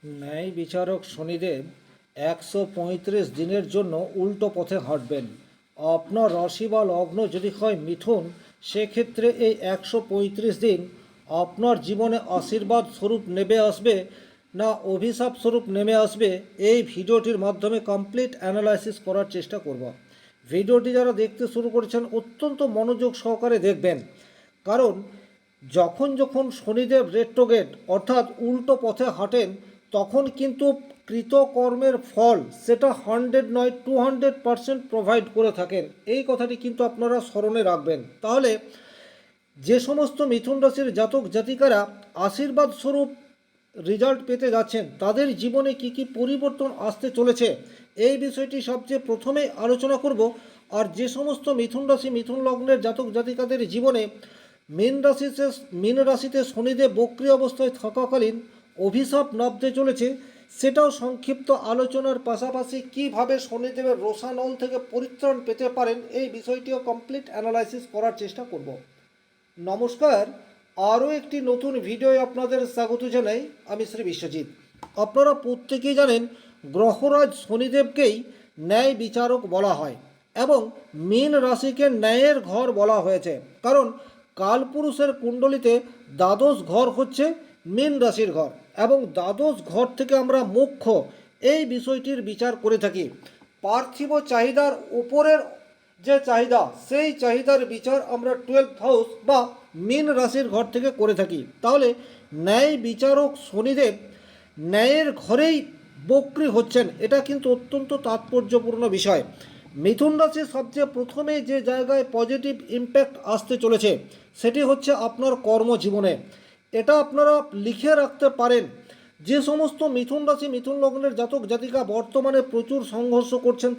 ন্যায় বিচারক শনিদেব 135 দিনের জন্য উল্টো পথে হাঁটবেন। আপনার রাশি বা লগ্ন যদি হয় মিথুন, সেক্ষেত্রে এই 135 দিন আপনার জীবনে আশীর্বাদ স্বরূপ নেমে আসবে না অভিশাপ স্বরূপ নেমে আসবে, এই ভিডিওটির মাধ্যমে কমপ্লিট অ্যানালাইসিস করার চেষ্টা করব। ভিডিওটি যারা দেখতে শুরু করেছেন অত্যন্ত মনোযোগ সহকারে দেখবেন, কারণ যখন যখন শনিদেব রেট্রোগেট অর্থাৎ উল্টো পথে হাঁটেন, তখন কিন্তু কৃতকর্মের ফল সেটা 100 নয় 200% প্রোভাইড করে থাকেন। এই কথাটি কিন্তু আপনারা স্মরণে রাখবেন। তাহলে যে সমস্ত মিথুন রাশির জাতক জাতিকারা আশীর্বাদ স্বরূপ রেজাল্ট পেতে যাচ্ছেন, তাদের জীবনে কি কি পরিবর্তন আসতে চলেছে, এই বিষয়টি সবচেয়ে প্রথমেই আলোচনা করব। আর যে সমস্ত মিথুন রাশি মিথুন লগ্নের জাতক জাতিকাদের জীবনে মীন রাশিতে শনিদেব বক্রী অবস্থায় থাকাকালীন অভিশাপ নামতে চলেছে, সেটাও সংক্ষিপ্ত আলোচনার পাশাপাশি কিভাবে শনিদেবের রোষানল থেকে পরিত্রাণ পেতে পারেন, এই বিষয়টিও কমপ্লিট অ্যানালাইসিস করার চেষ্টা করব। নমস্কার, আরও একটি নতুন ভিডিও আপনাদের স্বাগত জানাই। আমি শ্রী বিশ্বজিৎ। আপনারা প্রত্যেকেই জানেন গ্রহরাজ শনিদেবকেই ন্যায় বিচারক বলা হয় এবং মীন রাশিকে ন্যায়ের ঘর বলা হয়েছে, কারণ কালপুরুষের কুণ্ডলিতে দ্বাদশ ঘর হচ্ছে মীন রাশির ঘর এবং দ্বাদশ ঘর থেকে আমরা মোক্ষ এই বিষয়টির বিচার করে থাকি। পার্থিব চাহিদার উপরের যে চাহিদা, সেই চাহিদার বিচার আমরা 12th হাউস বা মীন রাশির ঘর থেকে করে থাকি। তাহলে ন্যায় বিচারক শনিদেব ন্যায়ের ঘরেই বক্রী হচ্ছেন, এটা কিন্তু অত্যন্ত তাৎপর্যপূর্ণ বিষয়। মিথুন রাশির সবচেয়ে প্রথমে যে জায়গায় পজিটিভ ইম্প্যাক্ট আসতে চলেছে, সেটি হচ্ছে আপনার কর্মজীবনে। এটা আপনারা লিখে রাখতে পারেন। যে সমস্ত মিথুন রাশি মিথুন লগ্নের জাতক জাতিকা বর্তমানে প্রচুর সংঘর্ষ করছেন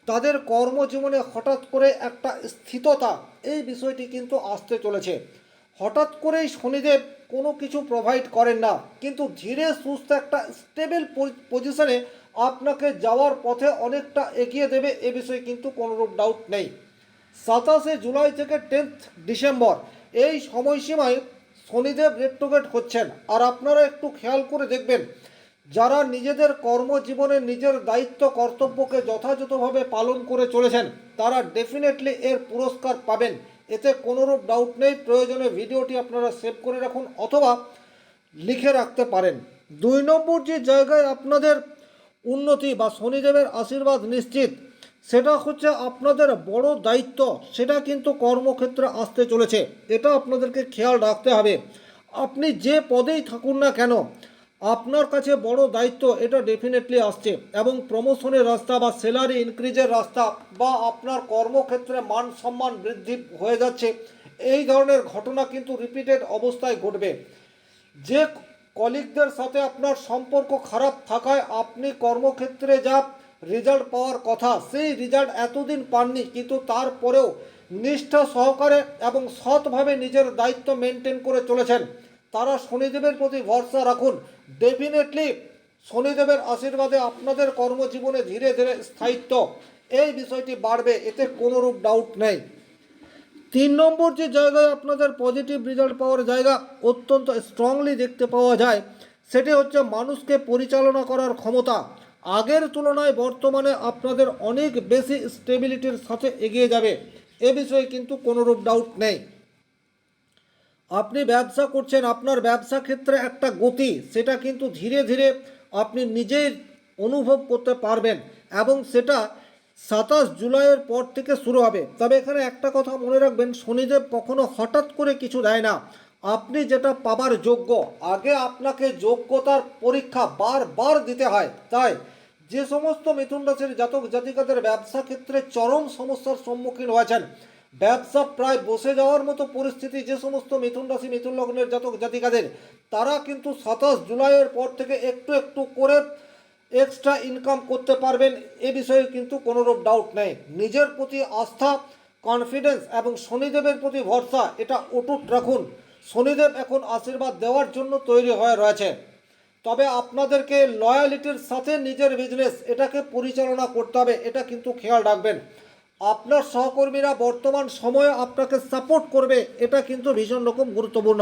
তাদের কর্মজীবনে হঠাৎ করে একটা স্থিততা, এই বিষয়টি কিন্তু আসতে চলেছে। হঠাৎ করেই শনিদেব কোনো কিছু প্রোভাইড করেন না, কিন্তু ধীরে সুস্থ একটা স্টেবল পজিশনে আপনাকে যাওয়ার পথে অনেকটা এগিয়ে দেবে, এ বিষয়ে কিন্তু কোনোরূপ ডাউট নেই। 27শে জুলাই থেকে 10th ডিসেম্বর এই সময়সীমায় শনিদেব রেট্রোগেট হচ্ছেন। আর আপনারা একটু খেয়াল করে দেখবেন, যারা নিজেদের কর্মজীবনে নিজের দায়িত্ব কর্তব্যকে যথাযথভাবে পালন করে চলেছেন, তারা ডেফিনেটলি এর পুরস্কার পাবেন, এতে কোনোরূপ ডাউট নেই। প্রয়োজনে ভিডিওটি আপনারা সেভ করে রাখুন অথবা লিখে রাখতে পারেন। 2 নম্বর যে জায়গায় আপনাদের উন্নতি বা শনিদেবের আশীর্বাদ নিশ্চিত, সেটা হচ্ছে আপনাদের বড় দায়িত্ব, সেটা কিন্তু কর্মক্ষেত্রে আসতে চলেছে। এটা আপনাদেরকে খেয়াল রাখতে হবে। আপনি যে পদেই থাকুন না কেন, আপনার কাছে বড় দায়িত্ব এটা ডেফিনেটলি আসছে এবং প্রমোশনের রাস্তা বা স্যালারি ইনক্রিজের রাস্তা বা আপনার কর্মক্ষেত্রে মান সম্মান বৃদ্ধি হয়ে যাচ্ছে, এই ধরনের ঘটনা কিন্তু রিপিটেড অবস্থায় ঘটবে। যে কলিগদের সাথে আপনার সম্পর্ক খারাপ থাকায় আপনি কর্মক্ষেত্রে যা রেজাল্ট পাওয়ার কথা, সেই রেজাল্ট এতদিন পাননি, কিন্তু তারপরেও নিষ্ঠা সহকারে এবং সৎভাবে নিজের দায়িত্ব মেনটেন করে চলেছেন, তারা শনিদেবের প্রতি ভরসা রাখুন। ডেফিনেটলি শনিদেবের আশীর্বাদে আপনাদের কর্মজীবনে ধীরে ধীরে স্থায়িত্ব এই বিষয়টি বাড়বে, এতে কোনোরূপ ডাউট নেই। 3 নম্বর যে জায়গায় আপনাদের পজিটিভ রেজাল্ট পাওয়ার জায়গা অত্যন্ত স্ট্রংলি দেখতে পাওয়া যায়, সেটি হচ্ছে মানুষকে পরিচালনা করার ক্ষমতা। আগের তুলনায় বর্তমানে আপনাদের অনেক বেশি স্টেবিলিটির সাথে এগিয়ে যাবে, এ বিষয়ে কিন্তু কোনোরূপ ডাউট নেই। আপনি ব্যবসা করছেন, আপনার ব্যবসা ক্ষেত্রে একটা গতি, সেটা কিন্তু ধীরে ধীরে আপনি নিজেই অনুভব করতে পারবেন এবং সেটা 27 জুলাইয়ের পর থেকে শুরু হবে। তবে এখানে একটা কথা মনে রাখবেন, শনিদেব কখনো হঠাৎ করে কিছু দেয় না। আপনি যেটা পাবার যোগ্য, আগে আপনাকে যোগ্যতার পরীক্ষা বারবার দিতে হয়। তাই যে সমস্ত মিথুন রাশির জাতক জাতিকাদের ব্যবসা ক্ষেত্রে চরম সমস্যার সম্মুখীন হয়েছেন, ব্যবসা প্রায় বসে যাওয়ার মতো পরিস্থিতি যে সমস্ত মিথুন রাশি মিথুন লগ্নের জাতক জাতিকাদের, তারা কিন্তু 27 জুলাইয়ের পর থেকে একটু একটু করে এক্সট্রা ইনকাম করতে পারবেন, এ বিষয়ে কিন্তু কোনোরূপ ডাউট নেই। নিজের প্রতি আস্থা, কনফিডেন্স এবং শনিদেবের প্রতি ভরসা এটা অটুট রাখুন। শনিদেব এখন আশীর্বাদ দেওয়ার জন্য তৈরি হয়ে রয়েছে। তবে আপনাদেরকে লয়ালিটির সাথে নিজের বিজনেস এটাকে পরিচালনা করতে হবে, এটা কিন্তু খেয়াল রাখবেন। আপনার সহকর্মীরা বর্তমান সময়ে আপনাকে সাপোর্ট করবে, এটা কিন্তু ভীষণ রকম গুরুত্বপূর্ণ।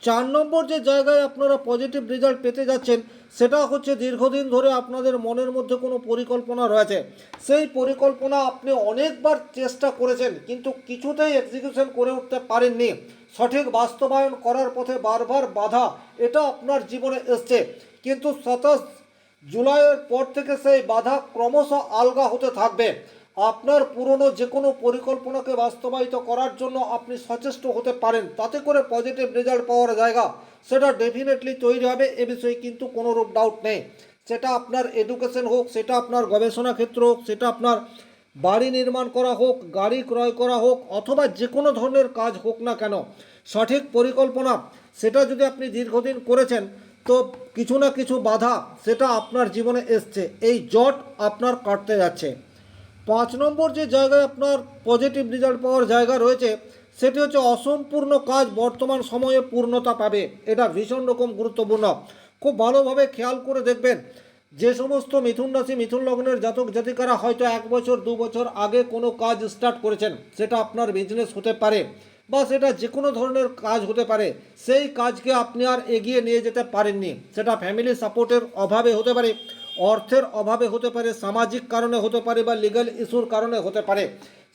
4 নম্বর যে জায়গায় আপনারা পজিটিভ রেজাল্ট পেতে যাচ্ছেন সেটা হচ্ছে দীর্ঘদিন ধরে আপনাদের মনের মধ্যে কোনো পরিকল্পনা রয়েছে, সেই পরিকল্পনা আপনি অনেকবার চেষ্টা করেছেন কিন্তু কিছুতেই এক্সিকিউশন করে উঠতে পারেননি, সঠিক বাস্তবায়ন করার পথে বারবার বাধা এটা আপনার জীবনে এসছে। কিন্তু 27 জুলাইয়ের পর থেকে সেই বাধা ক্রমশ আলগা হতে থাকবে। আপনার পুরনো যে কোনো পরিকল্পনাকে বাস্তবায়িত করার জন্য আপনি সচেষ্ট হতে পারেন, তাতে করে পজিটিভ রেজাল্ট পাওয়ার জায়গা সেটা ডেফিনেটলি তৈরি হবে, এ বিষয়ে কিন্তু কোনো রূপ ডাউট নেই। সেটা আপনার এডুকেশন হোক, সেটা আপনার গবেষণা ক্ষেত্র হোক, সেটা আপনার বাড়ি নির্মাণ করা হোক, গাড়ি ক্রয় করা হোক, অথবা যে কোনো ধরনের কাজ হোক না কেন, সঠিক পরিকল্পনা সেটা যদি আপনি দীর্ঘদিন করেছেন তো কিছু না কিছু বাধা সেটা আপনার জীবনে এসছে, এই জট আপনার কাটতে যাচ্ছে। 5 নম্বর যে জায়গায় আপনার পজিটিভ রেজাল্ট পাওয়ার জায়গা রয়েছে সেটি হচ্ছে অসম্পূর্ণ কাজ বর্তমান সময়ে পূর্ণতা পাবে, এটা ভীষণ রকম গুরুত্বপূর্ণ। খুব ভালোভাবে খেয়াল করে দেখবেন, যে সমস্ত মিথুন রাশি মিথুন লগ্নের জাতক জাতিকারা হয়তো 1 বছর 2 বছর আগে কোনো কাজ স্টার্ট করেছেন, সেটা আপনার বিজনেস হতে পারে বা সেটা যে কোনো ধরনের কাজ হতে পারে, সেই কাজকে আপনি আর এগিয়ে নিয়ে যেতে পারেননি, সেটা ফ্যামিলি সাপোর্টের অভাবে হতে পারে, অর্থের অভাবে হতে পারে, সামাজিক কারণে হতে পারে বা লিগ্যাল ইস্যুর কারণে হতে পারে।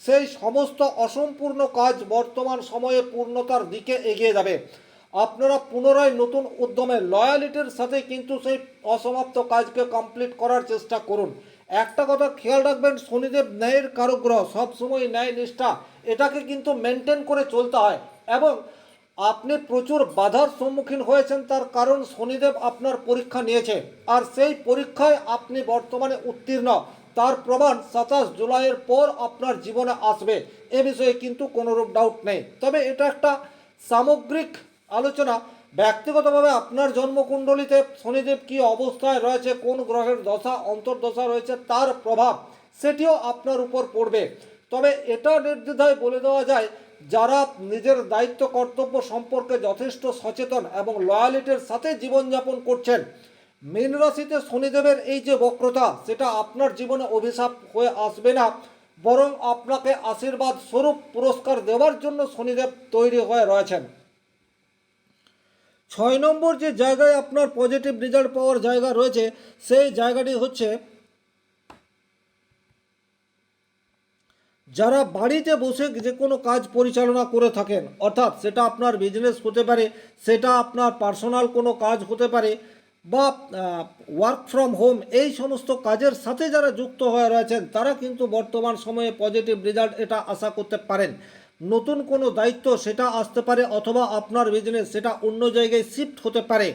সেই সমস্ত অসম্পূর্ণ কাজ বর্তমান সময়ে পূর্ণতার দিকে এগিয়ে যাবে। আপনারা পুনরায় নতুন উদ্যমে লয়ালিটির সাথে কিন্তু সেই অসমাপ্ত কাজকে কমপ্লিট করার চেষ্টা করুন। একটা কথা খেয়াল রাখবেন, শনিদেব ন্যায়ের কারক গ্রহ, সবসময় ন্যায় নিষ্ঠা এটাকে কিন্তু মেনটেন করে চলতে হয়, এবং আপনি প্রচুর বাধার সম্মুখীন হয়েছেন, তার কারণ শনিদেব আপনার পরীক্ষা নিয়েছে, আর সেই পরীক্ষায় আপনি বর্তমানে উত্তীর্ণ, তার প্রমাণ 27 জুলাইয়ের পর আপনার জীবনে আসবে, এ বিষয়ে কিন্তু কোনোরূপ ডাউট নেই। তবে এটা একটা সামগ্রিক আলোচনা, ব্যক্তিগতভাবে আপনার জন্মকুণ্ডলিতে শনিদেব কী অবস্থায় রয়েছে, কোন গ্রহের দশা অন্তর্দশা রয়েছে, তার প্রভাব সেটিও আপনার উপর পড়বে। তবে এটা নির্দ্বিধায় বলে দেওয়া যায়, যারা নিজের দায়িত্ব কর্তব্য সম্পর্কে যথেষ্ট সচেতন এবং লয়ালিটির সাথে জীবনযাপন করছেন, মীন রাশিতে শনিদেবের এই যে বক্রতা সেটা আপনার জীবনে অভিশাপ হয়ে আসবে না, বরং আপনাকে আশীর্বাদ স্বরূপ পুরস্কার দেওয়ার জন্য শনিদেব তৈরি হয়ে রয়েছেন। 6 নম্বর যে জায়গায় আপনার পজিটিভ রেজাল্ট পাওয়ার জায়গা রয়েছে সেই জায়গাটি হচ্ছে যারা বাড়িতে বসে যে কোনো কাজ পরিচালনা করে থাকেন, অর্থাৎ সেটা আপনার বিজনেস হতে পারে, সেটা আপনার পার্সোনাল কোনো কাজ হতে পারে, বা ওয়ার্ক ফ্রম হোম, এই সমস্ত কাজের সাথে যারা যুক্ত হয়ে রয়েছেন তারা কিন্তু বর্তমান সময়ে পজিটিভ রেজাল্ট এটা আশা করতে পারেন। নতুন কোনো দায়িত্ব সেটা আসতে পারে, অথবা আপনার বিজনেস সেটা অন্য জায়গায় শিফট হতে পারে,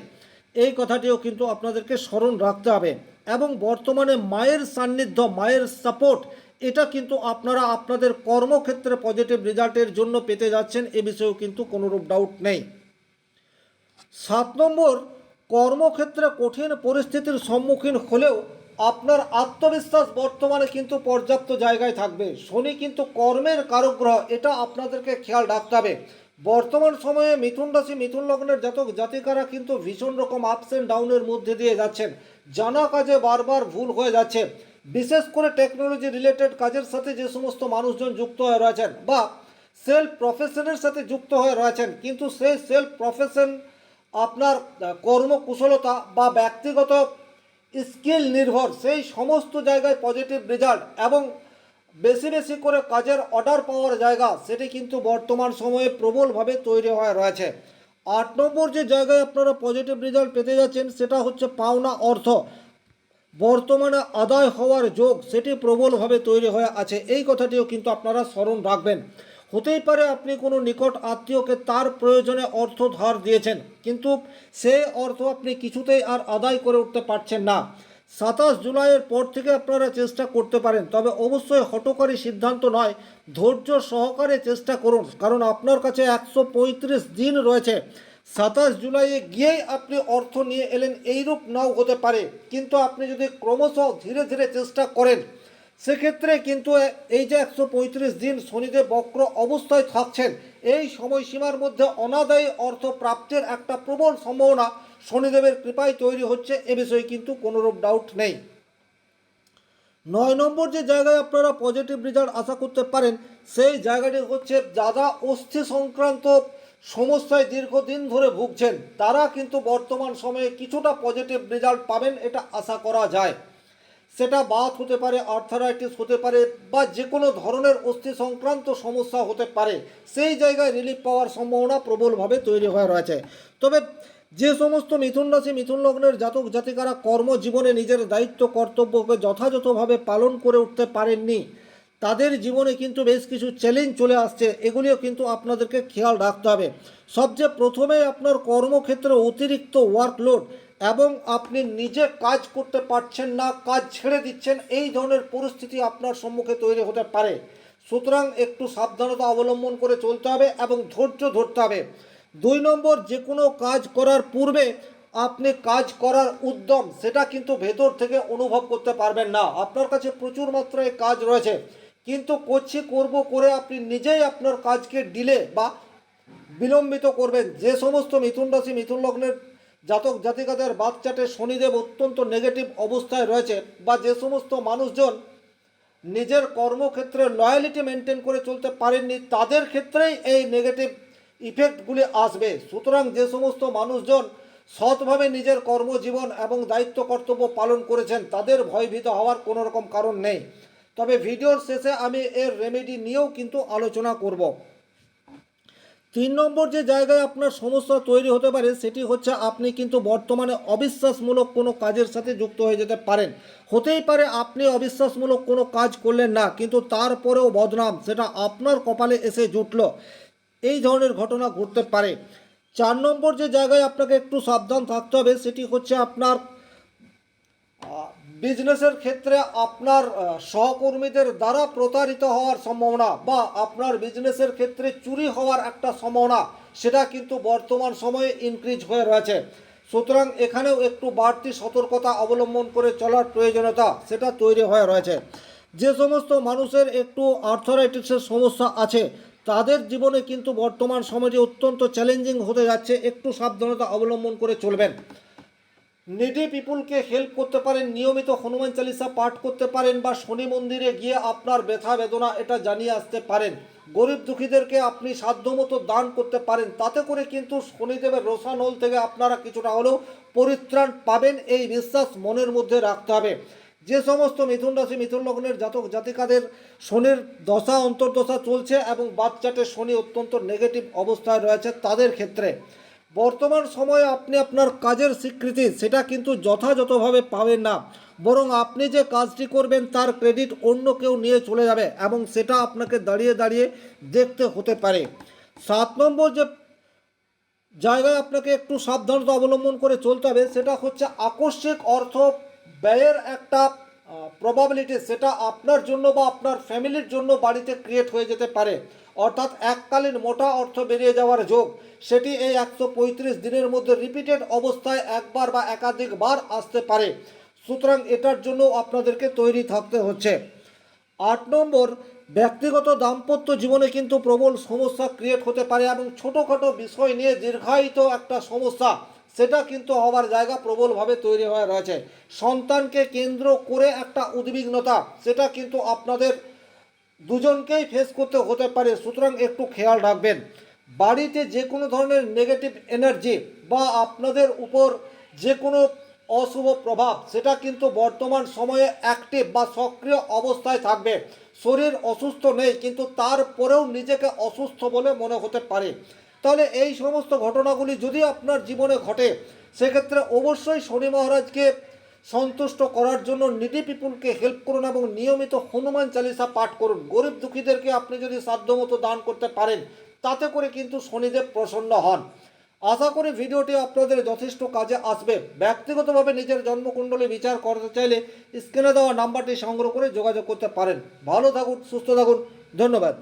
এই কথাটিও কিন্তু আপনাদেরকে স্মরণ রাখতে হবে। এবং বর্তমানে মায়ের সান্নিধ্য, মায়ের সাপোর্ট এটা কিন্তু আপনারা আপনাদের কর্মক্ষেত্রে পজিটিভ রেজাল্টের জন্য পেতে যাচ্ছেন, এ বিষয়েও কিন্তু কোনোরূপ ডাউট নেই। 7 নম্বর, কর্মক্ষেত্রে কঠিন পরিস্থিতির সম্মুখীন হলেও আপনার আত্মবিশ্বাস বর্তমানে কিন্তু পর্যাপ্ত জায়গায় থাকবে। শনি কিন্তু কর্মের কারক গ্রহ, এটা আপনাদেরকে খেয়াল রাখতে হবে। বর্তমান সময়ে মিথুন রাশি মিথুন লগ্নের জাতক জাতিকারা কিন্তু ভীষণ রকম আপস অ্যান্ড ডাউনের মধ্যে দিয়ে যাচ্ছেন, জানা কাজে বারবার ভুল হয়ে যাচ্ছে, বিশেষ করে টেকনোলজি রিলেটেড কাজের সাথে যে সমস্ত মানুষজন যুক্ত হয়ে রয়েছেন বা সেলফ প্রফেশনের সাথে যুক্ত হয়ে রয়েছেন, কিন্তু সেই সেলফ প্রফেশন আপনার কর্মকুশলতা বা ব্যক্তিগত স্কিল নির্ভর, সেই সমস্ত জায়গায় পজিটিভ রেজাল্ট এবং বেশি বেশি করে কাজের অর্ডার পাওয়ার জায়গা সেটি কিন্তু বর্তমান সময়ে প্রবলভাবে তৈরি হয়ে রয়েছে। 8 নম্বর যে জায়গায় আপনারা পজিটিভ রেজাল্ট পেতে যাচ্ছেন সেটা হচ্ছে পাওনা অর্থ বর্তমানে আদায় হওয়ার যোগ সেটি প্রবলভাবে তৈরি হয়ে আছে, এই কথাটিও কিন্তু আপনারা স্মরণ রাখবেন। হতেই পারে আপনি কোনো নিকট আত্মীয়কে তার প্রয়োজনে অর্থ ধার দিয়েছেন, কিন্তু সেই অর্থ আপনি কিছুতেই আর আদায় করে উঠতে পারছেন না। 27 জুলাইয়ের পর থেকে আপনারা চেষ্টা করতে পারেন, তবে অবশ্যই হঠকারী সিদ্ধান্ত নয়, ধৈর্য সহকারে চেষ্টা করুন, কারণ আপনার কাছে 135 দিন রয়েছে। 27 জুলাইয়ে গিয়েই আপনি অর্থ নিয়ে এলেন এইরূপ নাও হতে পারে, কিন্তু আপনি যদি ক্রমশ ধীরে ধীরে চেষ্টা করেন সেক্ষেত্রে কিন্তু এই যে 135 দিন শনিদেব বক্র অবস্থায় থাকছেন, এই সময়সীমার মধ্যে অনাদায়ী অর্থ প্রাপ্তির একটা প্রবল সম্ভাবনা শনিদেবের কৃপায় তৈরি হচ্ছে, এ বিষয়ে কিন্তু কোনোরূপ ডাউট নেই। 9 নম্বর যে জায়গায় আপনারা পজিটিভ রেজাল্ট আশা করতে পারেন সেই জায়গাটি হচ্ছে যারা অস্থি সংক্রান্ত সমস্যায় দীর্ঘদিন ধরে ভুগছেন, তারা কিন্তু বর্তমান সময়ে কিছুটা পজিটিভ রেজাল্ট পাবেন, এটা আশা করা যায়। সেটা বাত হতে পারে, আর্থারাইটিস হতে পারে, বা যে কোনো ধরনের অস্থি সংক্রান্ত সমস্যা হতে পারে, সেই জায়গায় রিলিফ পাওয়ার সম্ভাবনা প্রবলভাবে তৈরি হয়ে রয়েছে। তবে যে সমস্ত মিথুন রাশি মিথুন লগ্নের জাতক জাতিকারা কর্মজীবনে নিজের দায়িত্ব কর্তব্যকে যথাযথভাবে পালন করে উঠতে পারেননি, তাদের জীবনে কিন্তু বেশ কিছু চ্যালেঞ্জ চলে আসছে, এগুলিও কিন্তু আপনাদেরকে খেয়াল রাখতে হবে। সবচেয়ে প্রথমে আপনার কর্মক্ষেত্রে অতিরিক্ত ওয়ার্কলোড এবং আপনি নিজে কাজ করতে পারছেন না, কাজ ছেড়ে দিচ্ছেন, এই ধরনের পরিস্থিতি আপনার সম্মুখে তৈরি হতে পারে। সুতরাং একটু সাবধানতা অবলম্বন করে চলতে হবে এবং ধৈর্য ধরতে হবে। 2 নম্বর, যে কোনো কাজ করার পূর্বে আপনি কাজ করার উদ্যম সেটা কিন্তু ভেতর থেকে অনুভব করতে পারবেন না। আপনার কাছে প্রচুর মাত্রায় কাজ রয়েছে, কিন্তু করব করে আপনি নিজেই আপনার কাজকে ডিলে বা বিলম্বিত করবেন। যে সমস্ত মিথুন রাশি মিথুন লগ্নের জাতক জাতিকাদের বাচ্চাটে শনিদেব অত্যন্ত নেগেটিভ অবস্থায় রয়েছে, বা যে সমস্ত মানুষজন নিজের কর্মক্ষেত্রে লয়ালিটি মেনটেন করে চলতে পারেননি, তাদের ক্ষেত্রেই এই নেগেটিভ ইফেক্টগুলি আসবে। সুতরাং যে সমস্ত মানুষজন সৎভাবে নিজের কর্মজীবন এবং দায়িত্ব কর্তব্য পালন করেছেন, তাদের ভয়ভীত হওয়ার কোনো রকম কারণ নেই। তবে ভিডিওর শেষে আমি এর রেমেডি নিয়েও কিন্তু আলোচনা করব। 3 নম্বর যে জায়গায় আপনার সমস্যা তৈরি হতে পারে সেটি হচ্ছে আপনি কিন্তু বর্তমানে অবিশ্বাসমূলক কোনো কাজের সাথে যুক্ত হয়ে যেতে পারেন। হতেই পারে আপনি অবিশ্বাসমূলক কোনো কাজ করলেন না, কিন্তু তারপরেও বদনাম সেটা আপনার কপালে এসে জুটল, এই ধরনের ঘটনা ঘটতে পারে। 4 নম্বর যে জায়গায় আপনাকে একটু সাবধান থাকতে হবে সেটি হচ্ছে আপনার বিজনেসের ক্ষেত্রে আপনার সহকর্মীদের দ্বারা প্রতারিত হওয়ার সম্ভাবনা, বা আপনার বিজনেসের ক্ষেত্রে চুরি হওয়ার একটা সম্ভাবনা, সেটা কিন্তু বর্তমান সময়ে ইনক্রিজ হয়ে রয়েছে। সুতরাং এখানেও একটু বাড়তি সতর্কতা অবলম্বন করে চলার প্রয়োজনীয়তা সেটা তৈরি হয়ে রয়েছে। যে সমস্ত মানুষের একটু আর্থারাইটিসের সমস্যা আছে, তাদের জীবনে কিন্তু বর্তমান সময়ে অত্যন্ত চ্যালেঞ্জিং হতে যাচ্ছে, একটু সাবধানতা অবলম্বন করে চলবেন। নিডি পিপুলকে হেল্প করতে পারেন, নিয়মিত হনুমান চালিসা পাঠ করতে পারেন, বা শনি মন্দিরে গিয়ে আপনার ব্যথা বেদনা এটা জানিয়ে আসতে পারেন। গরিব দুঃখীদেরকে আপনি সাধ্যমতো দান করতে পারেন, তাতে করে কিন্তু শনিদেবের রোষানল থেকে আপনারা কিছুটা হলেও পরিত্রাণ পাবেন, এই বিশ্বাস মনের মধ্যে রাখতে হবে। যে সমস্ত মিথুন রাশি মিথুন লগ্নের জাতক জাতিকাদের শনির দশা অন্তর্দশা চলছে এবং বাচ্চাটে শনি অত্যন্ত নেগেটিভ অবস্থায় রয়েছে, তাদের ক্ষেত্রে বর্তমান সময়ে আপনি আপনার কাজের স্বীকৃতি সেটা কিন্তু যথাযথভাবে পাবেন না, বরং আপনি যে কাজটি করবেন তার ক্রেডিট অন্য কেউ নিয়ে চলে যাবে, এবং সেটা আপনাকে দাঁড়িয়ে দাঁড়িয়ে দেখতে হতে পারে। 7 নম্বর যে জায়গায় আপনাকে একটু সাবধানতা অবলম্বন করে চলতে হবে সেটা হচ্ছে আকস্মিক অর্থ ব্যয়ের একটা প্রবাবিলিটি, সেটা আপনার জন্য বা আপনার ফ্যামিলির জন্য বাড়িতে ক্রিয়েট হয়ে যেতে পারে। অর্থাৎ এককালীন মোটা অর্থ বেরিয়ে যাওয়ার যোগ, সেটি এই 135 দিনের মধ্যে রিপিটেড অবস্থায় একবার বা একাধিকবার আসতে পারে। সুতরাং এটার জন্য আপনাদেরকে তৈরি থাকতে হচ্ছে। 8 নম্বর, ব্যক্তিগত দাম্পত্য জীবনে কিন্তু প্রবল সমস্যা ক্রিয়েট হতে পারে, এবং ছোটোখাটো বিষয় নিয়ে দীর্ঘায়িত একটা সমস্যা সেটা কিন্তু হওয়ার জায়গা প্রবলভাবে তৈরি হয়ে রয়েছে। সন্তানকে কেন্দ্র করে একটা উদ্বিগ্নতা সেটা কিন্তু আপনাদের দুজনকেই ফেস করতে হতে পারে। সুতরাং একটু খেয়াল রাখবেন। বাড়িতে যে কোনো ধরনের নেগেটিভ এনার্জি বা আপনাদের উপর যে কোনো অশুভ প্রভাব সেটা কিন্তু বর্তমান সময়ে অ্যাক্টিভ বা সক্রিয় অবস্থায় থাকবে। শরীর অসুস্থ নেই, কিন্তু তারপরেও নিজেকে অসুস্থ বলে মনে হতে পারে। তাহলে এই সমস্ত ঘটনাগুলি যদি আপনার জীবনে ঘটে, সেক্ষেত্রে অবশ্যই শনি মহারাজকে সন্তুষ্ট করার জন্য নিডি পিপুলকে হেল্প করুন এবং নিয়মিত হনুমান চালিসা পাঠ করুন। গরিব দুঃখীদেরকে আপনি যদি সাধ্যমতো দান করতে পারেন, তাতে করে কিন্তু শনিদেব প্রসন্ন হন। আশা করি ভিডিওটি আপনাদের যথেষ্ট কাজে আসবে। ব্যক্তিগতভাবে নিজের জন্মকুণ্ডলী বিচার করতে চাইলে স্ক্রিনে দেওয়া নাম্বারটি সংগ্রহ করে যোগাযোগ করতে পারেন। ভালো থাকুন, সুস্থ থাকুন, ধন্যবাদ।